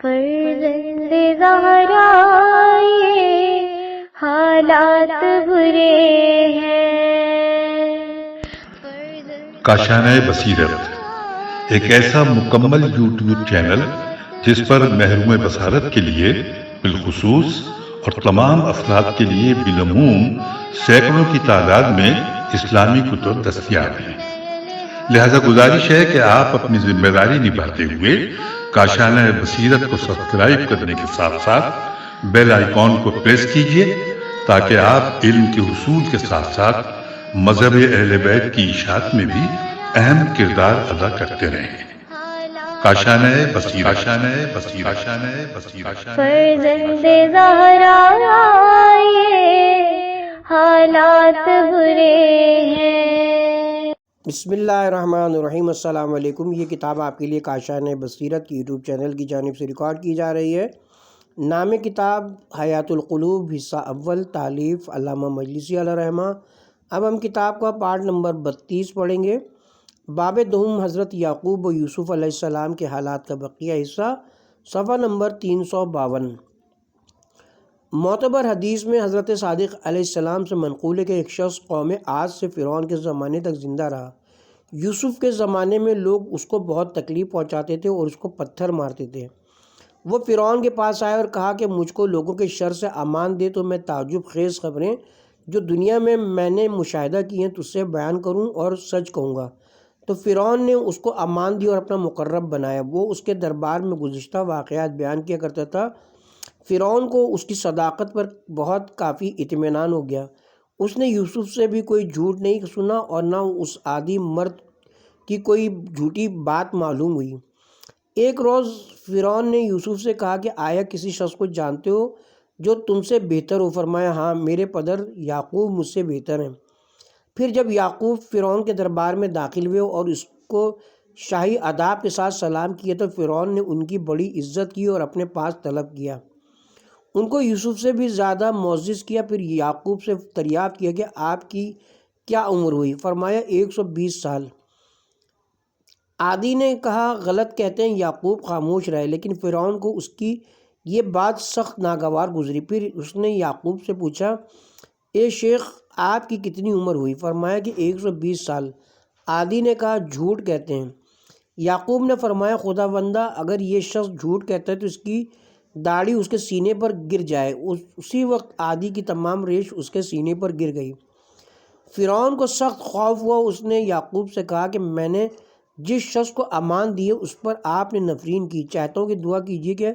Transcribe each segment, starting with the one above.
فرزند زہرا یہ حالات برے ہیں۔ کاشانہ بصیرت ایک ایسا مکمل یوٹیوب چینل جس پر محروم بصارت کے لیے بالخصوص اور تمام افراد کے لیے بالعموم سینکڑوں کی تعداد میں اسلامی کتب دستیاب ہیں۔ لہذا گزارش ہے کہ آپ اپنی ذمہ داری نبھاتے ہوئے کاشانہ بصیرت کو سبسکرائب کرنے کے ساتھ ساتھ بیل آئیکن کو پریس کیجئے تاکہ آپ علم کے حصول کے ساتھ ساتھ مذہب اہل بیت کی اشاعت میں بھی اہم کردار ادا کرتے رہیں۔ کاشانہ بصیرت۔ فرزند زہرا یہ حالات برے ہیں۔ بسم اللہ الرحمن الرحیم۔ السلام علیکم۔ یہ کتاب آپ کے لیے کاشانہ بصیرت کی یوٹیوب چینل کی جانب سے ریکارڈ کی جا رہی ہے۔ نام کتاب حیات القلوب، حصہ اول، تالیف علامہ مجلسی علیہ رحمہ۔ اب ہم کتاب کا پارٹ نمبر 32 پڑھیں گے۔ باب دوم، حضرت یعقوب و یوسف علیہ السلام کے حالات کا بقیہ حصہ، صفحہ نمبر 352۔ معتبر حدیث میں حضرت صادق علیہ السلام سے منقول ہے کہ ایک شخص قوم عاد سے فرعون کے زمانے تک زندہ رہا۔ یوسف کے زمانے میں لوگ اس کو بہت تکلیف پہنچاتے تھے اور اس کو پتھر مارتے تھے۔ وہ فرعون کے پاس آئے اور کہا کہ مجھ کو لوگوں کے شر سے امان دے تو میں تعجب خیز خبریں جو دنیا میں نے مشاہدہ کی ہیں تجھ سے بیان کروں اور سچ کہوں گا۔ تو فرعون نے اس کو امان دی اور اپنا مقرب بنایا۔ وہ اس کے دربار میں گزشتہ واقعات بیان کیا کرتا تھا۔ فرعون کو اس کی صداقت پر بہت کافی اطمینان ہو گیا۔ اس نے یوسف سے بھی کوئی جھوٹ نہیں سنا اور نہ اس عادی مرد کی کوئی جھوٹی بات معلوم ہوئی۔ ایک روز فرعون نے یوسف سے کہا کہ آیا کسی شخص کو جانتے ہو جو تم سے بہتر ہو؟ فرمایا ہاں، میرے پدر یعقوب مجھ سے بہتر ہیں۔ پھر جب یعقوب فرعون کے دربار میں داخل ہوئے اور اس کو شاہی آداب کے ساتھ سلام کیا تو فرعون نے ان کی بڑی عزت کی اور اپنے پاس طلب کیا۔ ان کو یوسف سے بھی زیادہ معزز کیا۔ پھر یعقوب سے دریافت کیا کہ آپ کی کیا عمر ہوئی؟ فرمایا 120 سال۔ عادی نے کہا غلط کہتے ہیں۔ یعقوب خاموش رہے، لیکن فرعون کو اس کی یہ بات سخت ناگوار گزری۔ پھر اس نے یعقوب سے پوچھا اے شیخ، آپ کی کتنی عمر ہوئی؟ فرمایا کہ 120 سال۔ عادی نے کہا جھوٹ کہتے ہیں۔ یعقوب نے فرمایا خدا بندہ، اگر یہ شخص جھوٹ کہتا ہے تو اس کی داڑھی اس کے سینے پر گر جائے۔ اسی وقت عادی کی تمام ریش اس کے سینے پر گر گئی۔ فرعون کو سخت خوف ہوا۔ اس نے یعقوب سے کہا کہ میں نے جس شخص کو امان دی ہے اس پر آپ نے نفرین کی، چاہتا ہوں کہ دعا کیجیے کہ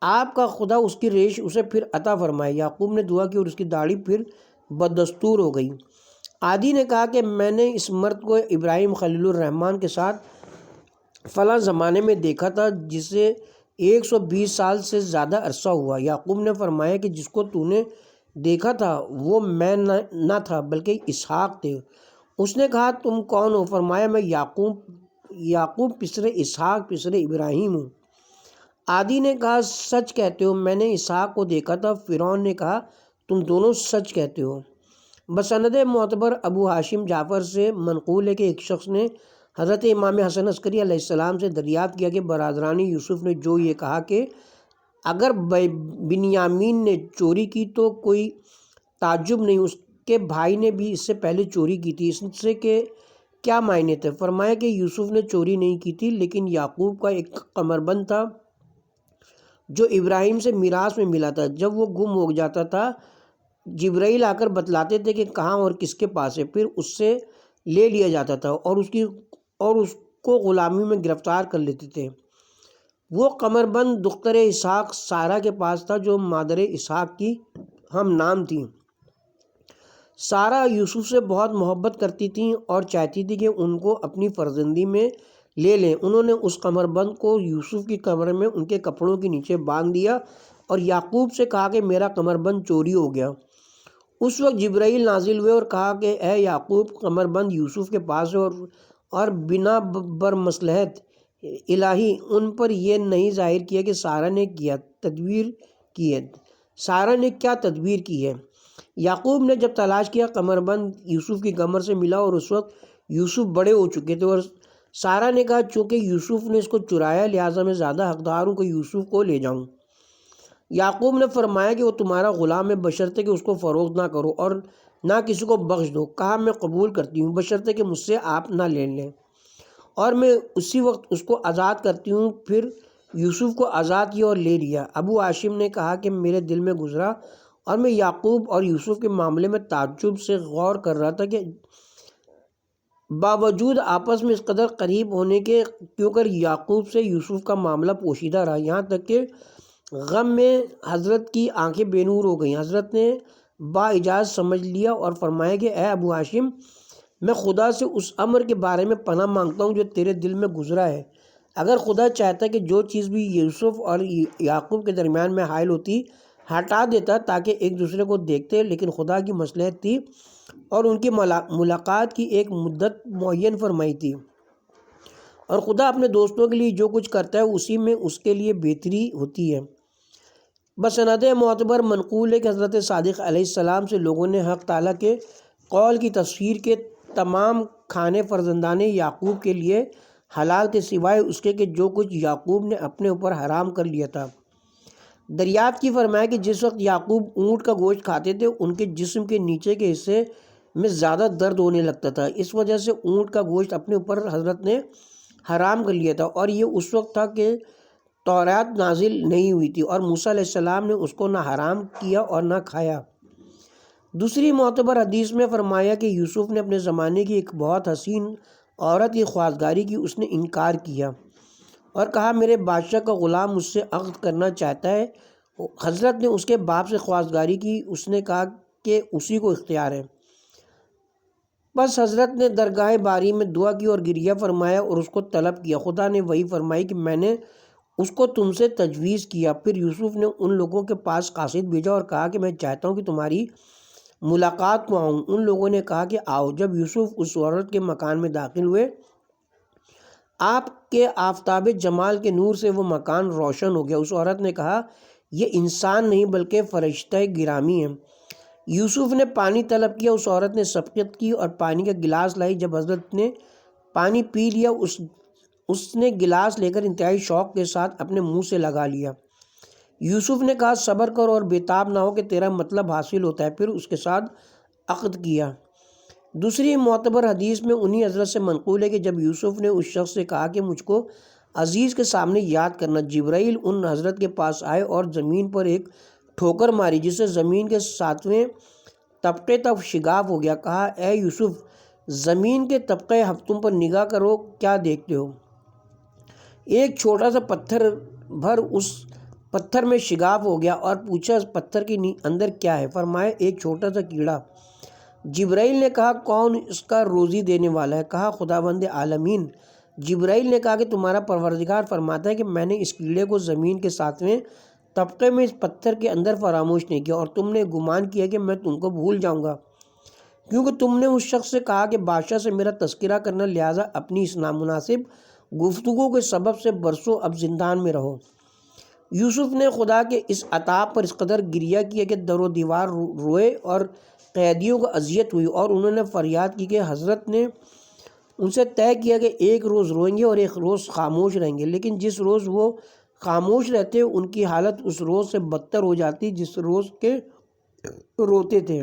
آپ کا خدا اس کی ریش اسے پھر عطا فرمائے۔ یعقوب نے دعا کی اور اس کی داڑھی پھر بدستور ہو گئی۔ عادی نے کہا کہ میں نے اس مرد کو ابراہیم خلیل الرحمن کے ساتھ فلاں زمانے میں دیکھا تھا جسے 120 سال سے زیادہ عرصہ ہوا۔ یعقوب نے فرمایا کہ جس کو تو نے دیکھا تھا وہ میں نہ تھا بلکہ اسحاق تھے۔ اس نے کہا تم کون ہو؟ فرمایا میں یعقوب پسر اسحاق پسر ابراہیم ہوں۔ عادی نے کہا سچ کہتے ہو، میں نے اسحاق کو دیکھا تھا۔ فرعون نے کہا تم دونوں سچ کہتے ہو۔ بسند معتبر ابو ہاشم جعفر سے منقول ہے کہ ایک شخص نے حضرت امام حسن عسکری علیہ السلام سے دریافت کیا کہ برادران یوسف نے جو یہ کہا کہ اگر بنیامین نے چوری کی تو کوئی تعجب نہیں، اس کے بھائی نے بھی اس سے پہلے چوری کی تھی، اس سے کہ کیا معنی تھے؟ فرمایا کہ یوسف نے چوری نہیں کی تھی، لیکن یعقوب کا ایک کمربند تھا جو ابراہیم سے میراث میں ملا تھا۔ جب وہ گم ہو جاتا تھا جبرائیل آ کر بتلاتے تھے کہ کہاں اور کس کے پاس ہے، پھر اس سے لے لیا جاتا تھا اور اس کو غلامی میں گرفتار کر لیتے تھے۔ وہ کمربند دختر اسحاق سارہ کے پاس تھا جو مادر اسحاق کی ہم نام تھی۔ سارہ یوسف سے بہت محبت کرتی تھیں اور چاہتی تھی کہ ان کو اپنی فرزندی میں لے لیں۔ انہوں نے اس کمربند کو یوسف کی کمر میں ان کے کپڑوں کے نیچے باندھ دیا اور یعقوب سے کہا کہ میرا کمربند چوری ہو گیا۔ اس وقت جبرائیل نازل ہوئے اور کہا کہ اے یعقوب، کمربند یوسف کے پاس ہے اور بنا بر مصلحت الہی ان پر یہ نہیں ظاہر کیا کہ سارہ نے کیا تدبیر کی ہے۔ سارہ نے کیا تدبیر کی ہے؟ یعقوب نے جب تلاش کیا کمربند یوسف کی کمر سے ملا اور اس وقت یوسف بڑے ہو چکے تھے اور سارہ نے کہا چونکہ یوسف نے اس کو چرایا لہٰذا میں زیادہ حقدار ہوں کہ یوسف کو لے جاؤں۔ یعقوب نے فرمایا کہ وہ تمہارا غلام ہے بشرطے کہ اس کو فروخت نہ کرو اور نہ کسی کو بخش دو۔ کہا میں قبول کرتی ہوں بشرطے کہ مجھ سے آپ نہ لے لیں، اور میں اسی وقت اس کو آزاد کرتی ہوں۔ پھر یوسف کو آزاد کیا اور لے لیا۔ ابو ہاشم نے کہا کہ میرے دل میں گزرا اور میں یعقوب اور یوسف کے معاملے میں تعجب سے غور کر رہا تھا کہ باوجود آپس میں اس قدر قریب ہونے کے کیوں کر یعقوب سے یوسف کا معاملہ پوشیدہ رہا، یہاں تک کہ غم میں حضرت کی آنکھیں بے نور ہو گئیں۔ حضرت نے با اجازت سمجھ لیا اور فرمایا کہ اے ابو ہاشم، میں خدا سے اس امر کے بارے میں پناہ مانگتا ہوں جو تیرے دل میں گزرا ہے۔ اگر خدا چاہتا کہ جو چیز بھی یوسف اور یعقوب کے درمیان میں حائل ہوتی ہٹا دیتا تاکہ ایک دوسرے کو دیکھتے، لیکن خدا کی مصلحت تھی اور ان کی ملاقات کی ایک مدت معین فرمائی تھی، اور خدا اپنے دوستوں کے لیے جو کچھ کرتا ہے اسی میں اس کے لیے بہتری ہوتی ہے۔ بسند معتبر منقول ہے کہ حضرت صادق علیہ السلام سے لوگوں نے حق تعالیٰ کے قول کی تفسیر کے تمام کھانے فرزندان یعقوب کے لیے حلال تھے سوائے اس کے کہ جو کچھ یعقوب نے اپنے اوپر حرام کر لیا تھا۔ دریافت کی فرمایا کہ جس وقت یعقوب اونٹ کا گوشت کھاتے تھے ان کے جسم کے نیچے کے حصے میں زیادہ درد ہونے لگتا تھا، اس وجہ سے اونٹ کا گوشت اپنے اوپر حضرت نے حرام کر لیا تھا، اور یہ اس وقت تھا کہ تورات نازل نہیں ہوئی تھی اور موسیٰ علیہ السلام نے اس کو نہ حرام کیا اور نہ کھایا۔ دوسری معتبر حدیث میں فرمایا کہ یوسف نے اپنے زمانے کی ایک بہت حسین عورت کی خواستگاری کی، اس نے انکار کیا اور کہا میرے بادشاہ کا غلام مجھ سے عقد کرنا چاہتا ہے۔ حضرت نے اس کے باپ سے خواستگاری کی، اس نے کہا کہ اسی کو اختیار ہے۔ بس حضرت نے درگاہ باری میں دعا کی اور گریہ فرمایا اور اس کو طلب کیا۔ خدا نے وہی فرمائی کہ میں نے اس کو تم سے تجویز کیا۔ پھر یوسف نے ان لوگوں کے پاس قاصد بھیجا اور کہا کہ میں چاہتا ہوں کہ تمہاری ملاقات کو آؤں۔ ان لوگوں نے کہا کہ آؤ۔ جب یوسف اس عورت کے مکان میں داخل ہوئے، آپ کے آفتاب جمال کے نور سے وہ مکان روشن ہو گیا۔ اس عورت نے کہا یہ انسان نہیں بلکہ فرشتہ گرامی ہے۔ یوسف نے پانی طلب کیا، اس عورت نے سبقت کی اور پانی کا گلاس لائی۔ جب حضرت نے پانی پی لیا اس نے گلاس لے کر انتہائی شوق کے ساتھ اپنے منہ سے لگا لیا۔ یوسف نے کہا صبر کرو اور بےتاب نہ ہو کہ تیرا مطلب حاصل ہوتا ہے، پھر اس کے ساتھ عقد کیا۔ دوسری معتبر حدیث میں انہی حضرت سے منقول ہے کہ جب یوسف نے اس شخص سے کہا کہ مجھ کو عزیز کے سامنے یاد کرنا، جبرائیل ان حضرت کے پاس آئے اور زمین پر ایک ٹھوکر ماری جس سے زمین کے 7ویں طبقے تک شگاف ہو گیا۔ کہا اے یوسف، زمین کے طبقے ہفتوں پر نگاہ کرو، کیا دیکھتے ہو؟ ایک چھوٹا سا پتھر بھر اس پتھر میں شگاف ہو گیا اور پوچھا اس پتھر کے اندر کیا ہے؟ فرمایا ایک چھوٹا سا کیڑا۔ جبرائیل نے کہا کون اس کا روزی دینے والا ہے؟ کہا خداوند عالمین۔ جبرائیل نے کہا کہ تمہارا پروردگار فرماتا ہے کہ میں نے اس کیڑے کو زمین کے 7ویں طبقے میں اس پتھر کے اندر فراموش نہیں کیا، اور تم نے گمان کیا کہ میں تم کو بھول جاؤں گا کیونکہ تم نے اس شخص سے کہا کہ بادشاہ سے میرا تذکرہ کرنا، لہٰذا اپنی اس نامناسب گفتگو کے سبب سے برسوں اب زندان میں رہو۔ یوسف نے خدا کے اس عطا پر اس قدر گریہ کیا کہ در و دیوار روئے اور قیدیوں کو اذیت ہوئی، اور انہوں نے فریاد کی کہ حضرت نے ان سے طے کیا کہ ایک روز روئیں گے اور ایک روز خاموش رہیں گے، لیکن جس روز وہ خاموش رہتے ان کی حالت اس روز سے بدتر ہو جاتی جس روز کے روتے تھے۔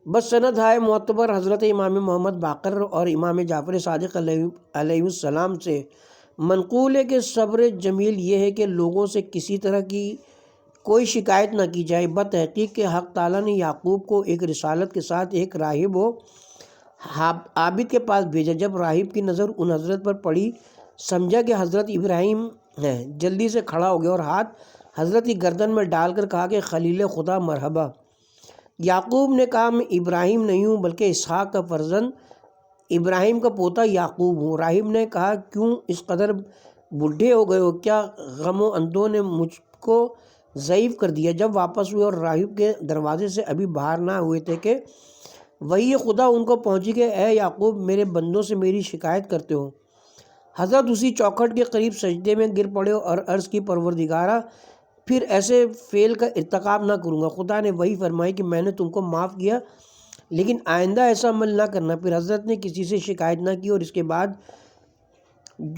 بس سند ہے معتبر حضرت امام محمد باقر اور امام جعفر صادق علیہ السلام سے منقول ہے کہ صبر جمیل یہ ہے کہ لوگوں سے کسی طرح کی کوئی شکایت نہ کی جائے۔ بتحقیق کہ حق تعالیٰ نے یعقوب کو ایک رسالت کے ساتھ ایک راہب و عابد کے پاس بھیجا۔ جب راہب کی نظر ان حضرت پر پڑی، سمجھا کہ حضرت ابراہیم ہے، جلدی سے کھڑا ہو گیا اور ہاتھ حضرت کی گردن میں ڈال کر کہا کہ خلیل خدا مرحبا۔ یعقوب نے کہا میں ابراہیم نہیں ہوں بلکہ اسحاق کا فرزند ابراہیم کا پوتا یعقوب ہوں۔ راہب نے کہا کیوں اس قدر بوڑھے ہو گئے ہو؟ کیا غم و اندوہ نے مجھ کو ضعیف کر دیا؟ جب واپس ہوئے اور راہب کے دروازے سے ابھی باہر نہ ہوئے تھے کہ وہی خدا ان کو پہنچی کہ اے یعقوب، میرے بندوں سے میری شکایت کرتے ہو۔ حضرت اسی چوکھٹ کے قریب سجدے میں گر پڑے اور عرض کی پروردگارا، پھر ایسے فعل کا ارتکاب نہ کروں گا۔ خدا نے وہی فرمائی کہ میں نے تم کو معاف کیا، لیکن آئندہ ایسا عمل نہ کرنا۔ پھر حضرت نے کسی سے شکایت نہ کی اور اس کے بعد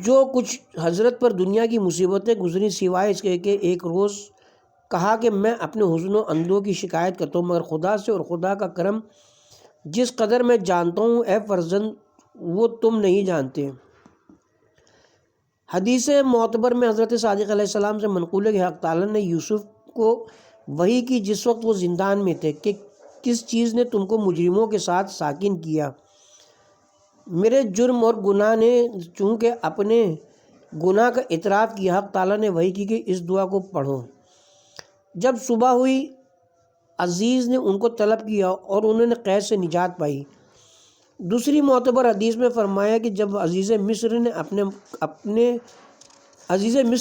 جو کچھ حضرت پر دنیا کی مصیبتیں گزری سوائے اس کے کہ ایک روز کہا کہ میں اپنے حزن و اندوہ کی شکایت کرتا ہوں، مگر خدا سے اور خدا کا کرم جس قدر میں جانتا ہوں اے فرزند وہ تم نہیں جانتے۔ حدیث معتبر میں حضرت صادق علیہ السلام سے منقول ہے کہ حق تعالیٰ نے یوسف کو وحی کی جس وقت وہ زندان میں تھے کہ کس چیز نے تم کو مجرموں کے ساتھ ساکن کیا؟ میرے جرم اور گناہ نے چونکہ اپنے گناہ کا اعتراف کیا، حق تعالیٰ نے وحی کی کہ اس دعا کو پڑھو۔ جب صبح ہوئی عزیز نے ان کو طلب کیا اور انہوں نے قید سے نجات پائی۔ دوسری معتبر حدیث میں فرمایا کہ جب عزیز مصر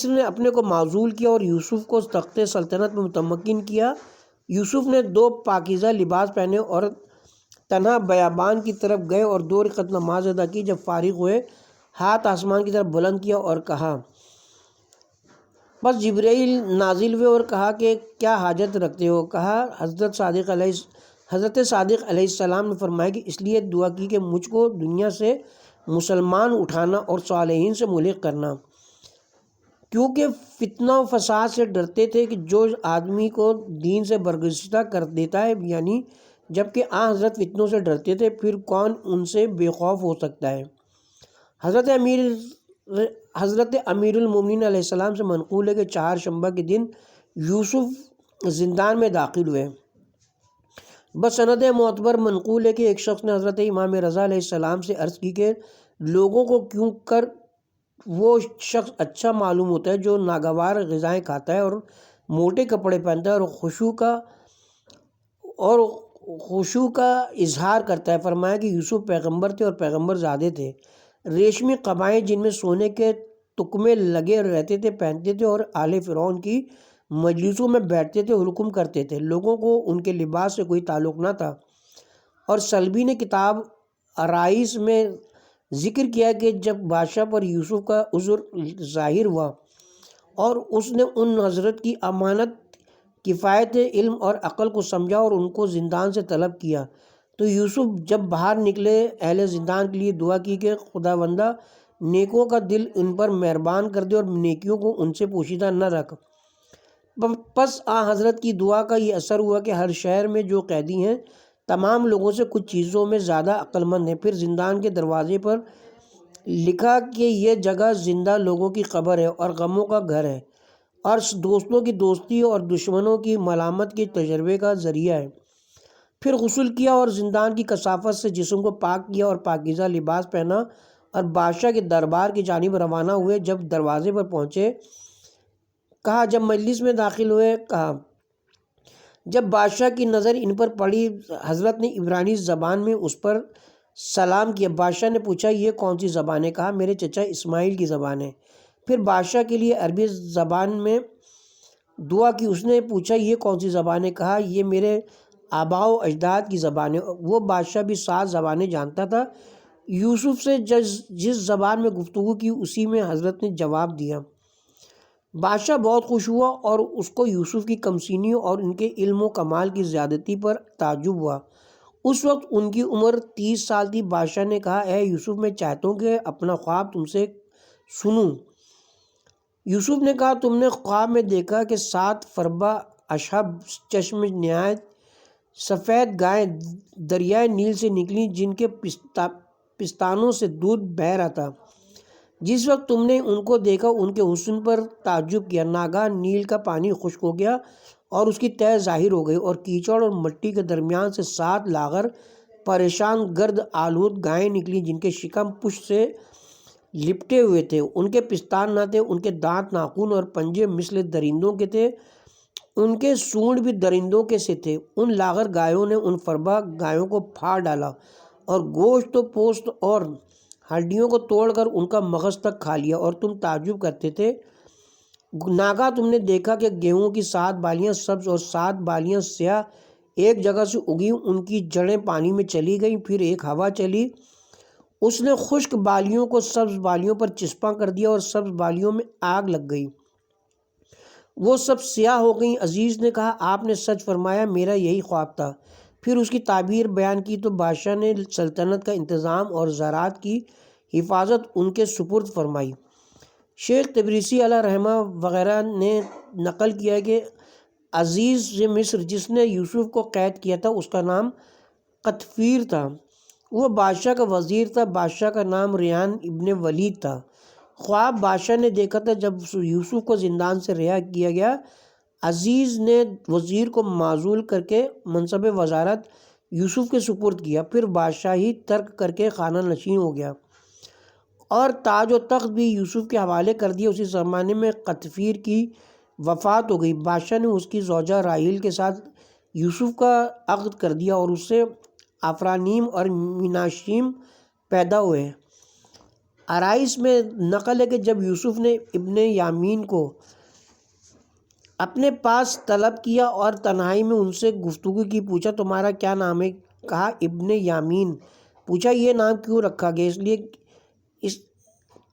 نے اپنے کو معزول کیا اور یوسف کو تخت سلطنت میں متمکن کیا، یوسف نے 2 پاکیزہ لباس پہنے اور تنہا بیابان کی طرف گئے اور 2 رکعت نماز ادا کی۔ جب فارغ ہوئے ہاتھ آسمان کی طرف بلند کیا اور کہا، بس جبرائیل نازل ہوئے اور کہا کہ کیا حاجت رکھتے ہو؟ کہا حضرت صادق علیہ السلام نے فرمایا کہ اس لیے دعا کی کہ مجھ کو دنیا سے مسلمان اٹھانا اور صالحین سے ملحق کرنا، کیونکہ فتنہ و فساد سے ڈرتے تھے کہ جو آدمی کو دین سے برگزیدہ کر دیتا ہے، یعنی جبکہ حضرت فتنوں سے ڈرتے تھے، پھر کون ان سے بے خوف ہو سکتا ہے۔ حضرت امیر المومنین علیہ السلام سے منقول ہے کہ 4 شنبہ کے دن یوسف زندان میں داخل ہوئے۔ بسند معتبر منقول ہے کہ ایک شخص نے حضرت امام رضا علیہ السلام سے عرض کی کہ لوگوں کو کیوں کر وہ شخص اچھا معلوم ہوتا ہے جو ناگوار غذائیں کھاتا ہے اور موٹے کپڑے پہنتا ہے اور خشوع کا اظہار کرتا ہے۔ فرمایا کہ یوسف پیغمبر تھے اور پیغمبر زادے تھے، ریشمی قبائیں جن میں سونے کے تکمے لگے رہتے تھے پہنتے تھے اور آل فرعون کی مجلسوں میں بیٹھتے تھے اور حکم کرتے تھے، لوگوں کو ان کے لباس سے کوئی تعلق نہ تھا۔ اور سلبی نے کتاب عرائس میں ذکر کیا کہ جب بادشاہ پر یوسف کا عذر ظاہر ہوا اور اس نے ان حضرت کی امانت، کفایت علم اور عقل کو سمجھا اور ان کو زندان سے طلب کیا، تو یوسف جب باہر نکلے اہل زندان کے لیے دعا کی کہ خداوندہ نیکوں کا دل ان پر مہربان کر دے اور نیکیوں کو ان سے پوشیدہ نہ رکھ۔ پس حضرت کی دعا کا یہ اثر ہوا کہ ہر شہر میں جو قیدی ہیں تمام لوگوں سے کچھ چیزوں میں زیادہ عقل مند ہیں۔ پھر زندان کے دروازے پر لکھا کہ یہ جگہ زندہ لوگوں کی قبر ہے اور غموں کا گھر ہے اور دوستوں کی دوستی اور دشمنوں کی ملامت کے تجربے کا ذریعہ ہے۔ پھر غسل کیا اور زندان کی کثافت سے جسم کو پاک کیا اور پاکیزہ لباس پہنا اور بادشاہ کے دربار کی جانب روانہ ہوئے۔ جب دروازے پر پہنچے کہا، جب مجلس میں داخل ہوئے کہا، جب بادشاہ کی نظر ان پر پڑی حضرت نے عبرانی زبان میں اس پر سلام کیا۔ بادشاہ نے پوچھا یہ کون سی زبان ہے؟ کہا میرے چچا اسماعیل کی زبان ہے۔ پھر بادشاہ کے لیے عربی زبان میں دعا کی۔ اس نے پوچھا یہ کون سی زبان ہے؟ کہا یہ میرے آباء و اجداد کی زبان ہے۔ وہ بادشاہ بھی 7 زبانیں جانتا تھا۔ یوسف سے جس زبان میں گفتگو کی اسی میں حضرت نے جواب دیا۔ بادشاہ بہت خوش ہوا اور اس کو یوسف کی کمسینی اور ان کے علم و کمال کی زیادتی پر تعجب ہوا۔ اس وقت ان کی عمر 30 سال تھی۔ بادشاہ نے کہا اے یوسف میں چاہتا ہوں کہ اپنا خواب تم سے سنوں۔ یوسف نے کہا تم نے خواب میں دیکھا کہ 7 فربہ اشہب چشم نہایت سفید گائیں دریائے نیل سے نکلیں جن کے پستانوں سے دودھ بہہ رہا تھا۔ جس وقت تم نے ان کو دیکھا ان کے حسن پر تعجب کیا، ناگہاں نیل کا پانی خشک ہو گیا اور اس کی تہہ ظاہر ہو گئی اور کیچڑ اور مٹی کے درمیان سے 7 لاغر پریشان گرد آلود گائیں نکلیں جن کے شکم پشت سے لپٹے ہوئے تھے، ان کے پستان نہ تھے، ان کے دانت ناخن اور پنجے مثل درندوں کے تھے، ان کے سونڈ بھی درندوں کے سے تھے۔ ان لاغر گایوں نے ان فربہ گایوں کو پھاڑ ڈالا اور گوشت و پوست اور ہڈیوں کو توڑ کر ان کا مغز تک کھا لیا، اور تم تعجب کرتے تھے۔ ناگہاں تم نے دیکھا کہ گیہوں کی 7 بالیاں سبز اور 7 بالیاں سیاہ ایک جگہ سے اگی، ان کی جڑیں پانی میں چلی گئیں۔ پھر ایک ہوا چلی، اس نے خشک بالیوں کو سبز بالیوں پر چسپاں کر دیا اور سبز بالیوں میں آگ لگ گئی، وہ سب سیاہ ہو گئیں۔ عزیز نے کہا آپ نے سچ فرمایا، میرا یہی خواب تھا۔ پھر اس کی تعبیر بیان کی تو بادشاہ نے سلطنت کا انتظام اور زراعت کی حفاظت ان کے سپرد فرمائی۔ شیخ تبریسی علیہ رحمہ وغیرہ نے نقل کیا کہ عزیز مصر جس نے یوسف کو قید کیا تھا اس کا نام قطفیر تھا، وہ بادشاہ کا وزیر تھا، بادشاہ کا نام ریان ابن ولید تھا۔ خواب بادشاہ نے دیکھا تھا جب یوسف کو زندان سے رہا کیا گیا، عزیز نے وزیر کو معزول کر کے منصب وزارت یوسف کے سپرد کیا، پھر بادشاہی ترک کر کے خانہ نشین ہو گیا اور تاج و تخت بھی یوسف کے حوالے کر دیا۔ اسی زمانے میں قطفیر کی وفات ہو گئی، بادشاہ نے اس کی زوجہ راحیل کے ساتھ یوسف کا عقد کر دیا اور اس سے افرانیم اور مناشیم پیدا ہوئے۔ آرائس میں نقل ہے کہ جب یوسف نے ابن یامین کو اپنے پاس طلب کیا اور تنہائی میں ان سے گفتگو کی، پوچھا تمہارا کیا نام ہے؟ کہا ابن یامین۔ پوچھا یہ نام کیوں رکھا گیا؟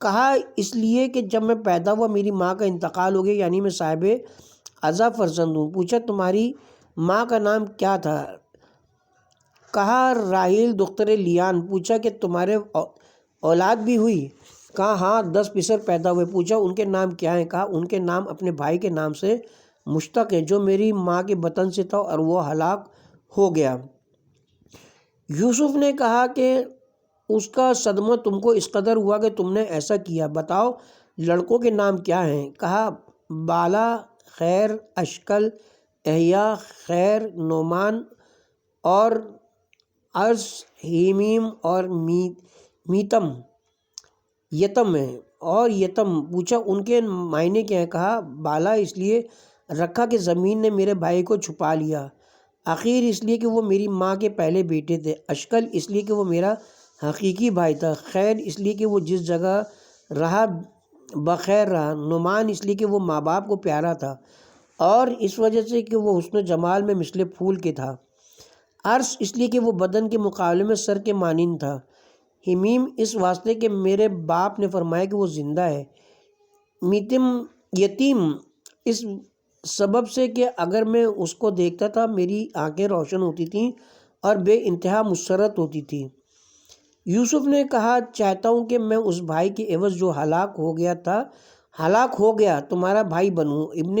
کہا اس لیے کہ جب میں پیدا ہوا میری ماں کا انتقال ہو گیا، یعنی میں صاحب عزا فرزند ہوں۔ پوچھا تمہاری ماں کا نام کیا تھا؟ کہا راحیل دختر لیان۔ پوچھا کہ تمہارے اولاد بھی ہوئی؟ کہا ہاں 10 پسر پیدا ہوئے۔ پوچھا ان کے نام کیا ہیں؟ کہا ان کے نام اپنے بھائی کے نام سے مشتق ہے جو میری ماں کے بطن سے تھا اور وہ ہلاک ہو گیا۔ یوسف نے کہا کہ اس کا صدمہ تم کو اس قدر ہوا کہ تم نے ایسا کیا، بتاؤ لڑکوں کے نام کیا ہیں؟ کہا بالا خیر، اشکل، احیا، خیر، نعمان اور عرض، ہیمیم اور میتم یتم ہے اور یتم۔ پوچھا ان کے معنی کیا ہیں؟ کہا بالا اس لیے رکھا کہ زمین نے میرے بھائی کو چھپا لیا، اخیر اس لیے کہ وہ میری ماں کے پہلے بیٹے تھے، اشکل اس لیے کہ وہ میرا حقیقی بھائی تھا، خیر اس لیے کہ وہ جس جگہ رہا بخیر رہا، نعمان اس لیے کہ وہ ماں باپ کو پیارا تھا اور اس وجہ سے کہ وہ حسن و جمال میں مثل پھول کے تھا، عرض اس لیے کہ وہ بدن کے مقابلے میں سر کے مانند تھا، حمیم اس واسطے کہ میرے باپ نے فرمایا کہ وہ زندہ ہے، یتیم اس سبب سے کہ اگر میں اس کو دیکھتا تھا میری آنکھیں روشن ہوتی تھیں اور بے انتہا مسرت ہوتی تھی۔ یوسف نے کہا چاہتا ہوں کہ میں اس بھائی کے عوض جو ہلاک ہو گیا تمہارا بھائی بنوں۔ ابن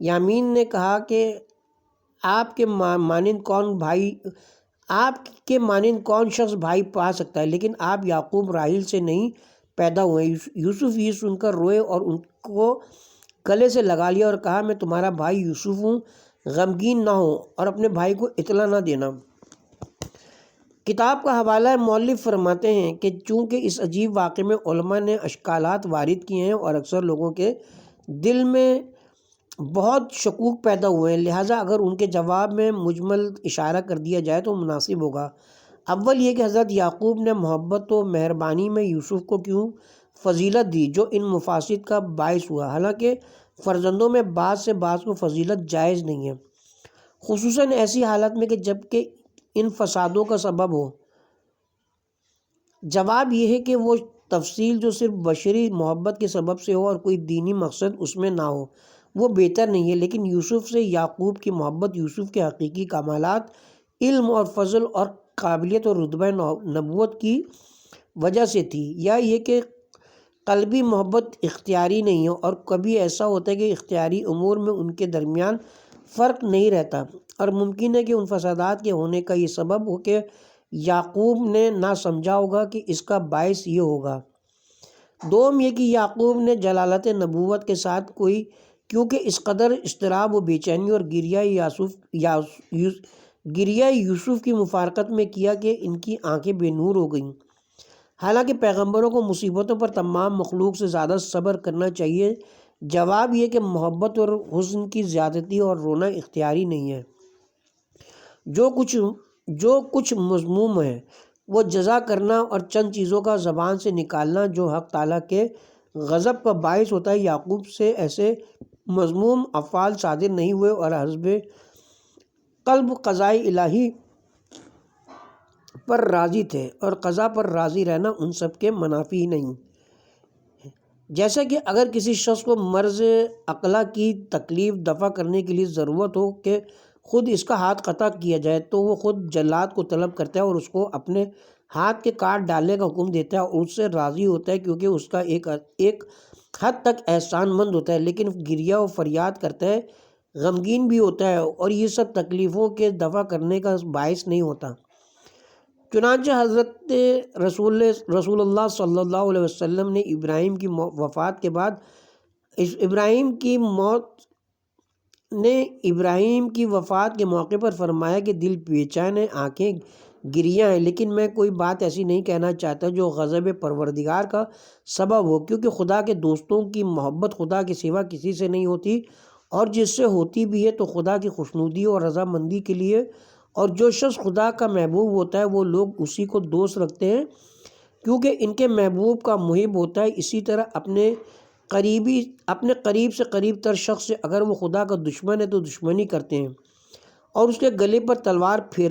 یامین نے کہا کہ آپ کے مانند کون شخص بھائی پا سکتا ہے، لیکن آپ یعقوب راحیل سے نہیں پیدا ہوئے۔ یوسف یہ سن کر روئے اور ان کو گلے سے لگا لیا اور کہا میں تمہارا بھائی یوسف ہوں، غمگین نہ ہو اور اپنے بھائی کو اطلاع نہ دینا۔ کتاب کا حوالہ مؤلف فرماتے ہیں کہ چونکہ اس عجیب واقعے میں علماء نے اشکالات وارد کیے ہیں اور اکثر لوگوں کے دل میں بہت شکوک پیدا ہوئے ہیں، لہٰذا اگر ان کے جواب میں مجمل اشارہ کر دیا جائے تو مناسب ہوگا۔ اول یہ کہ حضرت یعقوب نے محبت و مہربانی میں یوسف کو کیوں فضیلت دی جو ان مفاسد کا باعث ہوا، حالانکہ فرزندوں میں بعض سے بعض کو فضیلت جائز نہیں ہے، خصوصاً ایسی حالت میں کہ جب کہ ان فسادوں کا سبب ہو۔ جواب یہ ہے کہ وہ تفصیل جو صرف بشری محبت کے سبب سے ہو اور کوئی دینی مقصد اس میں نہ ہو وہ بہتر نہیں ہے، لیکن یوسف سے یعقوب کی محبت یوسف کے حقیقی کمالات، علم اور فضل اور قابلیت اور رتبہ نبوت کی وجہ سے تھی، یا یہ کہ قلبی محبت اختیاری نہیں ہے اور کبھی ایسا ہوتا ہے کہ اختیاری امور میں ان کے درمیان فرق نہیں رہتا اور ممکن ہے کہ ان فسادات کے ہونے کا یہ سبب ہو کہ یعقوب نے نہ سمجھا ہوگا کہ اس کا باعث یہ ہوگا۔ دوم یہ کہ یعقوب نے جلالت نبوت کے ساتھ کیونکہ اس قدر اضطراب و بے چینی اور گریہ یوسف کی مفارقت میں کیا کہ ان کی آنکھیں بے نور ہو گئیں۔ حالانکہ پیغمبروں کو مصیبتوں پر تمام مخلوق سے زیادہ صبر کرنا چاہیے۔ جواب یہ کہ محبت اور حسن کی زیادتی اور رونا اختیاری نہیں ہے، جو کچھ مذموم ہے وہ جزا کرنا اور چند چیزوں کا زبان سے نکالنا جو حق تعالیٰ کے غضب کا باعث ہوتا ہے۔ یعقوب سے ایسے مذموم افعال صادر نہیں ہوئے اور حسب قلب قضائے الہی پر راضی تھے اور قضا پر راضی رہنا ان سب کے منافی نہیں۔ جیسا کہ اگر کسی شخص کو مرض عقلہ کی تکلیف دفع کرنے کے لیے ضرورت ہو کہ خود اس کا ہاتھ قطع کیا جائے تو وہ خود جلاد کو طلب کرتا ہے اور اس کو اپنے ہاتھ کے کاٹ ڈالنے کا حکم دیتا ہے اور اس سے راضی ہوتا ہے، کیونکہ اس کا ایک حد تک احسان مند ہوتا ہے، لیکن گریہ و فریاد کرتا ہے، غمگین بھی ہوتا ہے، اور یہ سب تکلیفوں کے دفع کرنے کا باعث نہیں ہوتا۔ چنانچہ حضرت رسول اللہ صلی اللہ علیہ وسلم نے ابراہیم کی وفات کے بعد ابراہیم کی وفات کے موقع پر فرمایا کہ دل بے چین ہے، آنکھیں گریاں ہیں، لیکن میں کوئی بات ایسی نہیں کہنا چاہتا جو غضب پروردگار کا سبب ہو، کیونکہ خدا کے دوستوں کی محبت خدا کے سوا کسی سے نہیں ہوتی، اور جس سے ہوتی بھی ہے تو خدا کی خوشنودی اور رضامندی کے لیے، اور جو شخص خدا کا محبوب ہوتا ہے وہ لوگ اسی کو دوست رکھتے ہیں کیونکہ ان کے محبوب کا محب ہوتا ہے۔ اسی طرح اپنے قریب سے قریب تر شخص سے اگر وہ خدا کا دشمن ہے تو دشمنی کرتے ہیں اور اس کے گلے پر تلوار پھیر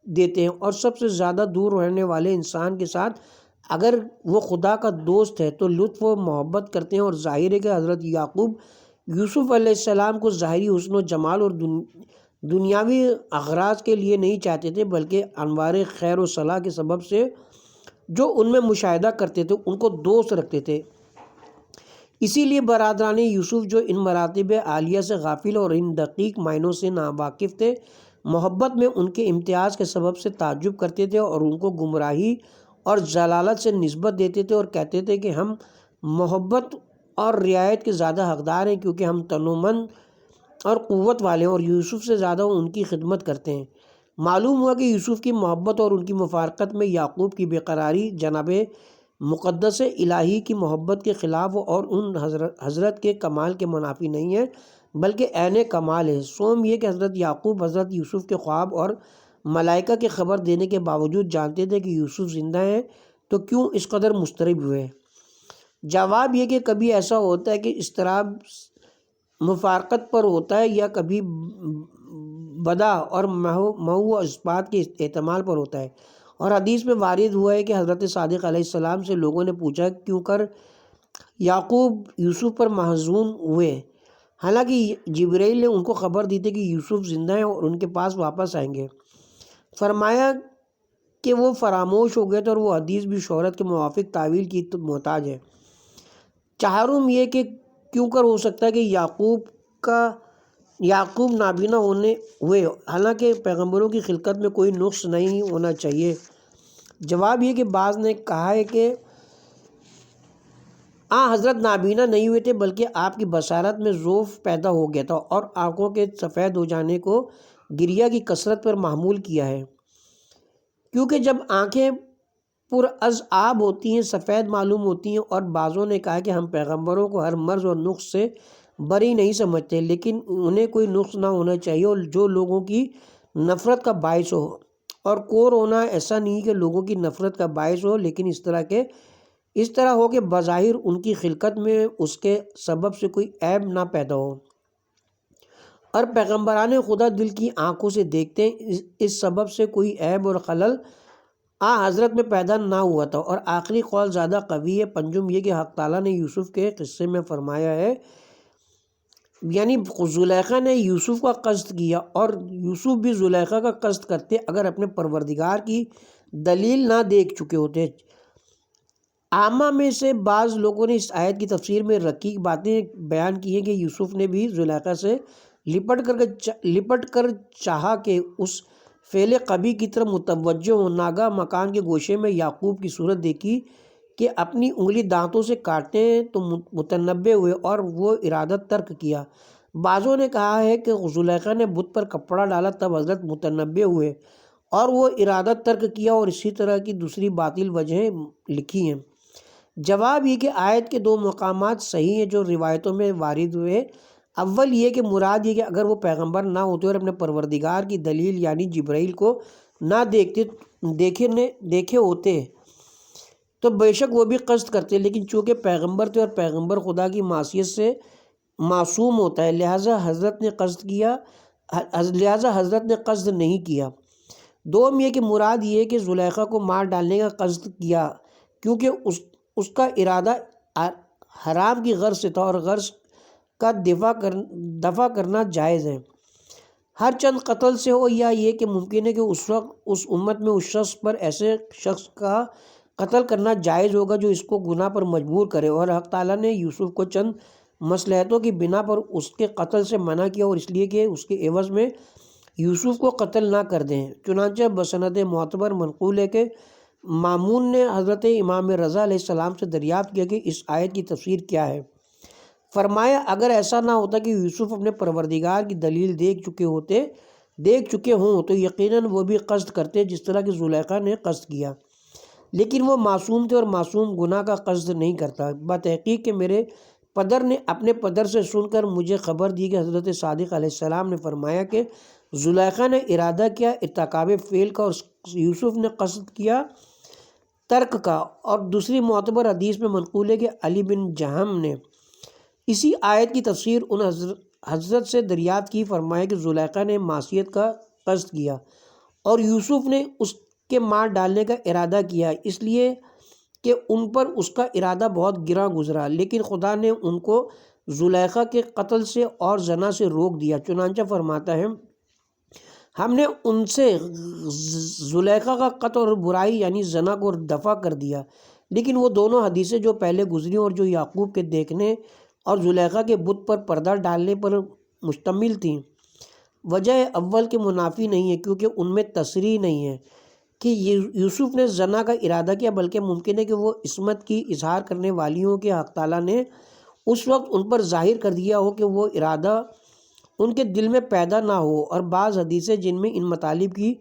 دیتے ہیں، اور سب سے زیادہ دور رہنے والے انسان کے ساتھ اگر وہ خدا کا دوست ہے تو لطف و محبت کرتے ہیں۔ اور ظاہر ہے کہ حضرت یعقوب یوسف علیہ السلام کو ظاہری حسن و جمال اور دنیاوی اغراض کے لیے نہیں چاہتے تھے، بلکہ انوار خیر و صلاح کے سبب سے جو ان میں مشاہدہ کرتے تھے ان کو دوست رکھتے تھے۔ اسی لیے برادران یوسف جو ان مراتب عالیہ سے غافل اور ان دقیق معنوں سے ناواقف تھے، محبت میں ان کے امتیاز کے سبب سے تعجب کرتے تھے اور ان کو گمراہی اور ضلالت سے نسبت دیتے تھے اور کہتے تھے کہ ہم محبت اور رعایت کے زیادہ حقدار ہیں کیونکہ ہم تنومند اور قوت والے ہیں، اور یوسف سے زیادہ ان کی خدمت کرتے ہیں۔ معلوم ہوا کہ یوسف کی محبت اور ان کی مفارقت میں یعقوب کی بے قراری جناب مقدس الہی کی محبت کے خلاف اور ان حضرت کے کمال کے منافی نہیں ہے بلکہ عین کمال ہے۔ سوم یہ کہ حضرت یعقوب حضرت یوسف کے خواب اور ملائکہ کے خبر دینے کے باوجود جانتے تھے کہ یوسف زندہ ہیں، تو کیوں اس قدر مضطرب ہوئے؟ جواب یہ کہ کبھی ایسا ہوتا ہے کہ اضطراب مفارقت پر ہوتا ہے، یا کبھی بدا اور محو اثبات کے احتمال پر ہوتا ہے۔ اور حدیث میں وارد ہوا ہے کہ حضرت صادق علیہ السلام سے لوگوں نے پوچھا کیوں کر یعقوب یوسف پر محزون ہوئے، حالانکہ جبرائیل نے ان کو خبر دی تھی کہ یوسف زندہ ہیں اور ان کے پاس واپس آئیں گے۔ فرمایا کہ وہ فراموش ہو گئے تھے، اور وہ حدیث بھی شہرت کے موافق تعویل کی محتاج ہے۔ چہارم یہ کہ کیوں کر ہو سکتا ہے کہ یعقوب نابینا ہوئے، حالانکہ پیغمبروں کی خلقت میں کوئی نقص نہیں ہونا چاہیے۔ جواب یہ کہ بعض نے کہا ہے کہ حضرت نابینا نہیں ہوئے تھے بلکہ آپ کی بصارت میں ضعف پیدا ہو گیا تھا اور آنکھوں کے سفید ہو جانے کو گریہ کی کثرت پر محمول کیا ہے، کیونکہ جب آنکھیں پر از آب ہوتی ہیں سفید معلوم ہوتی ہیں۔ اور بعضوں نے کہا کہ ہم پیغمبروں کو ہر مرض اور نقص سے بری نہیں سمجھتے، لیکن انہیں کوئی نقص نہ ہونا چاہیے اور جو لوگوں کی نفرت کا باعث ہو، اور کور ہونا ایسا نہیں کہ لوگوں کی نفرت کا باعث ہو، لیکن اس طرح ہو کہ بظاہر ان کی خلقت میں اس کے سبب سے کوئی عیب نہ پیدا ہو۔ اور پیغمبران خدا دل کی آنکھوں سے دیکھتے ہیں، اس سبب سے کوئی عیب اور خلل حضرت میں پیدا نہ ہوا تھا۔ اور آخری قول زیادہ قوی ہے۔ پنجم یہ کہ حق تعالیٰ نے یوسف کے قصے میں فرمایا ہے، یعنی زلیخا نے یوسف کا قصد کیا اور یوسف بھی زلیخا کا قصد کرتے اگر اپنے پروردگار کی دلیل نہ دیکھ چکے ہوتے۔ عامہ میں سے بعض لوگوں نے اس آیت کی تفسیر میں رقیق باتیں بیان کی ہیں کہ یوسف نے بھی زلیخا سے لپٹ کر چاہا کہ اس فعل قبیح کی طرف متوجہ ہو۔ ناگاہ مکان کے گوشے میں یعقوب کی صورت دیکھی کہ اپنی انگلی دانتوں سے کاٹتے ہیں تو متنبہ ہوئے اور وہ ارادہ ترک کیا۔ بعضوں نے کہا ہے کہ زلیخا نے بت پر کپڑا ڈالا تب حضرت متنبہ ہوئے اور وہ ارادہ ترک کیا، اور اسی طرح کی دوسری باطل وجہیں لکھی ہیں۔ جواب یہ کہ آیت کے دو مقامات صحیح ہیں جو روایتوں میں وارد ہوئے۔ اول یہ کہ مراد یہ کہ اگر وہ پیغمبر نہ ہوتے اور اپنے پروردگار کی دلیل یعنی جبرائیل کو نہ دیکھے ہوتے تو بے شک وہ بھی قصد کرتے، لیکن چونکہ پیغمبر تھے اور پیغمبر خدا کی معصیت سے معصوم ہوتا ہے لہٰذا حضرت نے قصد نہیں کیا۔ دوم یہ کہ مراد یہ کہ زلیخا کو مار ڈالنے کا قصد کیا کیونکہ اس کا ارادہ حرام کی غرض سے تھا اور غرض کا دفع کرنا جائز ہے۔ ہر چند قتل سے ہو، یا یہ کہ ممکن ہے کہ اس وقت اس امت میں اس شخص پر ایسے شخص کا قتل کرنا جائز ہوگا جو اس کو گناہ پر مجبور کرے، اور حق تعالیٰ نے یوسف کو چند مصلحتوں کی بنا پر اس کے قتل سے منع کیا، اور اس لیے کہ اس کے عوض میں یوسف کو قتل نہ کر دیں۔ چنانچہ بسند معتبر منقول ہے کہ مامون نے حضرت امام رضا علیہ السلام سے دریافت کیا کہ اس آیت کی تفسیر کیا ہے۔ فرمایا اگر ایسا نہ ہوتا کہ یوسف اپنے پروردگار کی دلیل دیکھ چکے ہوں تو یقیناً وہ بھی قصد کرتے جس طرح کہ زلیخا نے قصد کیا، لیکن وہ معصوم تھے اور معصوم گناہ کا قصد نہیں کرتا۔ بتحقیق کہ میرے پدر نے اپنے پدر سے سن کر مجھے خبر دی کہ حضرت صادق علیہ السلام نے فرمایا کہ زلیخا نے ارادہ کیا ارتکاب فعل کا اور یوسف نے قصد کیا ترک کا۔ اور دوسری معتبر حدیث میں منقول ہے کہ علی بن جہم نے اسی آیت کی تفسیر ان حضرت سے دریافت کی، فرمایا کہ زلیخا نے معصیت کا قصد کیا اور یوسف نے اس کے مار ڈالنے کا ارادہ کیا، اس لیے کہ ان پر اس کا ارادہ بہت گراں گزرا، لیکن خدا نے ان کو زلیخا کے قتل سے اور زنا سے روک دیا۔ چنانچہ فرماتا ہے ہم نے ان سے زلیخا کا قتل اور برائی یعنی زنا کو دفع کر دیا، لیکن وہ دونوں حدیثیں جو پہلے گزری اور جو یعقوب کے دیکھنے اور زلیخا کے بت پر پردہ ڈالنے پر مشتمل تھیں، وجہ اول کے منافی نہیں ہے، کیونکہ ان میں تصریح نہیں ہے کہ یوسف نے زنا کا ارادہ کیا، بلکہ ممکن ہے کہ وہ عصمت کی اظہار کرنے والیوں کے حق تعالیٰ نے اس وقت ان پر ظاہر کر دیا ہو کہ وہ ارادہ ان کے دل میں پیدا نہ ہو۔ اور بعض حدیثیں جن میں ان مطالب کی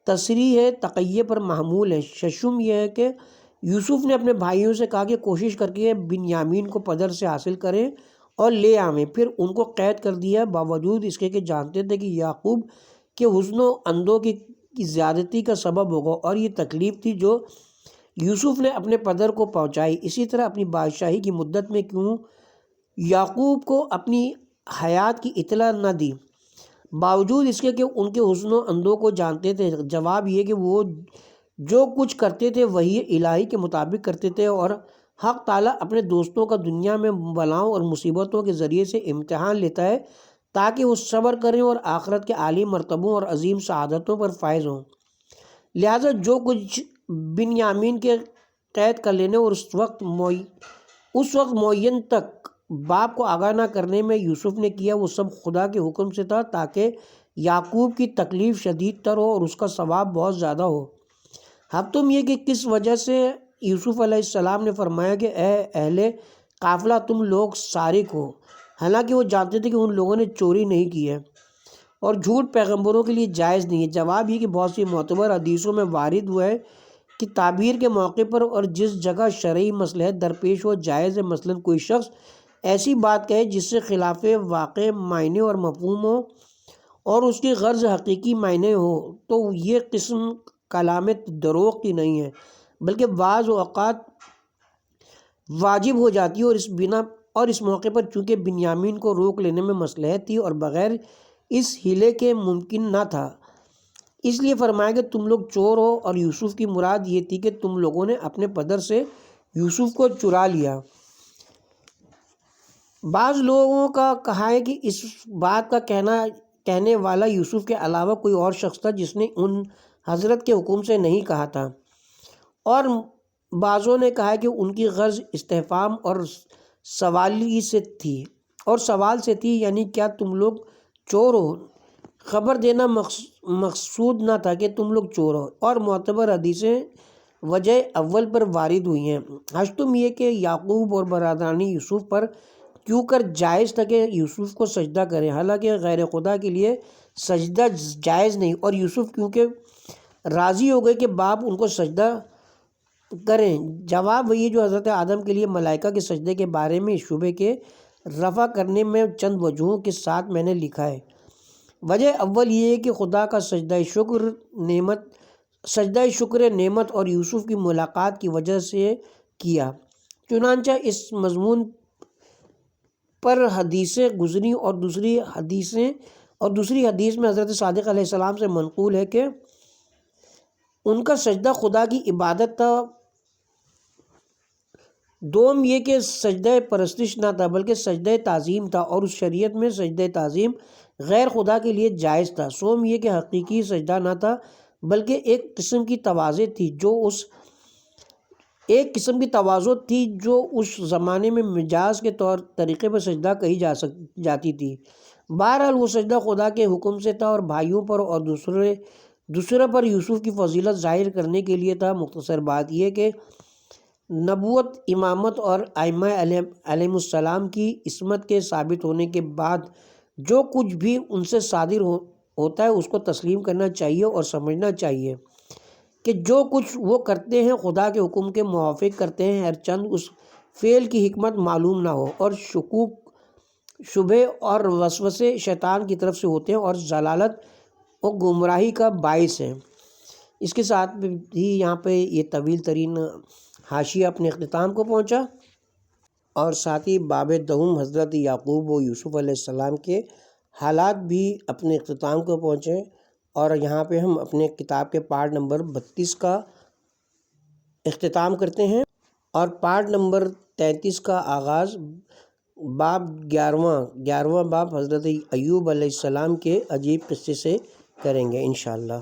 تصریح ہے تقیہ پر محمول ہے۔ ششم یہ ہے کہ یوسف نے اپنے بھائیوں سے کہا کہ کوشش کر کے بنیامین کو پدر سے حاصل کریں اور لے آویں، پھر ان کو قید کر دیا، باوجود اس کے کہ جانتے تھے کہ یعقوب کے حزن و اندوہ کی زیادتی کا سبب ہوگا، اور یہ تکلیف تھی جو یوسف نے اپنے پدر کو پہنچائی۔ اسی طرح اپنی بادشاہی کی مدت میں کیوں یعقوب کو اپنی حیات کی اطلاع نہ دی، باوجود اس کے کہ ان کے حزن و اندوہ کو جانتے تھے؟ جواب یہ کہ وہ جو کچھ کرتے تھے وہی الہی کے مطابق کرتے تھے، اور حق تعالیٰ اپنے دوستوں کا دنیا میں بلاؤں اور مصیبتوں کے ذریعے سے امتحان لیتا ہے تاکہ وہ صبر کریں اور آخرت کے عالی مرتبوں اور عظیم سعادتوں پر فائز ہوں۔ لہٰذا جو کچھ بنیامین کے قید کر لینے اور اس وقت معین تک باپ کو آگاہ نہ کرنے میں یوسف نے کیا، وہ سب خدا کے حکم سے تھا تاکہ یعقوب کی تکلیف شدید تر ہو اور اس کا ثواب بہت زیادہ ہو۔ اب تم یہ کہ کس وجہ سے یوسف علیہ السلام نے فرمایا کہ اے اہل قافلہ تم لوگ سارق ہو، حالانکہ وہ جانتے تھے کہ ان لوگوں نے چوری نہیں کی ہے اور جھوٹ پیغمبروں کے لیے جائز نہیں ہے۔ جواب یہ کہ بہت سی معتبر حدیثوں میں وارد ہوا ہے کہ تعبیر کے موقع پر اور جس جگہ شرعی مصلحت درپیش ہو جائز ہے، مثلاً کوئی شخص ایسی بات کہے جس سے خلاف واقع معنی اور مفہوم ہو اور اس کی غرض حقیقی معنی ہو، تو یہ قسم کلام دروغ کی نہیں ہے، بلکہ بعض اوقات واجب ہو جاتی ہے، اور اس موقع پر چونکہ بنیامین کو روک لینے میں مصلحت تھی اور بغیر اس ہیلے کے ممکن نہ تھا، اس لیے فرمایا کہ تم لوگ چور ہو، اور یوسف کی مراد یہ تھی کہ تم لوگوں نے اپنے پدر سے یوسف کو چرا لیا۔ بعض لوگوں کا کہا ہے کہ اس بات کا کہنے والا یوسف کے علاوہ کوئی اور شخص تھا جس نے ان حضرت کے حکم سے نہیں کہا تھا، اور بعضوں نے کہا کہ ان کی غرض استفہام اور سوال سے تھی، یعنی کیا تم لوگ چور ہو؟ خبر دینا مقصود نہ تھا کہ تم لوگ چور ہو، اور معتبر حدیثیں وجہ اول پر وارد ہوئی ہیں۔ ہشتم یہ کہ یعقوب اور برادرانی یوسف پر کیوں کر جائز تھا کہ یوسف کو سجدہ کریں، حالانکہ غیر خدا کے لیے سجدہ جائز نہیں، اور یوسف کیونکہ راضی ہو گئے کہ باپ ان کو سجدہ کریں۔ جواب وہی جو حضرت آدم کے لیے ملائکہ کے سجدے کے بارے میں شبے کے رفع کرنے میں چند وجوہوں کے ساتھ میں نے لکھا ہے۔ وجہ اول یہ ہے کہ خدا کا سجدہ شکر نعمت اور یوسف کی ملاقات کی وجہ سے کیا، چنانچہ اس مضمون پر حدیثیں گزری، اور دوسری حدیث میں حضرت صادق علیہ السلام سے منقول ہے کہ ان کا سجدہ خدا کی عبادت تھا، دوم یہ کہ سجدہ پرستش نہ تھا بلکہ سجدہ تعظیم تھا، اور اس شریعت میں سجدہ تعظیم غیر خدا کے لیے جائز تھا۔ سوم یہ کہ حقیقی سجدہ نہ تھا بلکہ ایک قسم کی تواضع تھی جو اس زمانے میں مجاز کے طور طریقے پر سجدہ کہی جاتی تھی۔ بہرحال وہ سجدہ خدا کے حکم سے تھا اور بھائیوں پر اور دوسرے پر یوسف کی فضیلت ظاہر کرنے کے لیے تھا۔ مختصر بات یہ کہ نبوت، امامت اور ائمہ علیہم السلام کی عصمت کے ثابت ہونے کے بعد جو کچھ بھی ان سے صادر ہوتا ہے اس کو تسلیم کرنا چاہیے اور سمجھنا چاہیے کہ جو کچھ وہ کرتے ہیں خدا کے حکم کے موافق کرتے ہیں، ہرچند اس فعل کی حکمت معلوم نہ ہو، اور شکوک، شبہے اور وسوسے شیطان کی طرف سے ہوتے ہیں اور ضلالت اور گمراہی کا باعث ہیں۔ اس کے ساتھ بھی یہاں پہ یہ طویل ترین حاشیہ اپنے اختتام کو پہنچا، اور ساتھ ہی باب دہم حضرت یعقوب و یوسف علیہ السلام کے حالات بھی اپنے اختتام کو پہنچے، اور یہاں پہ ہم اپنے کتاب کے پارٹ نمبر 32 کا اختتام کرتے ہیں، اور پارٹ نمبر 33 کا آغاز باب 11واں باب حضرت ایوب علیہ السلام کے عجیب قصے سے کریں گے انشاءاللہ۔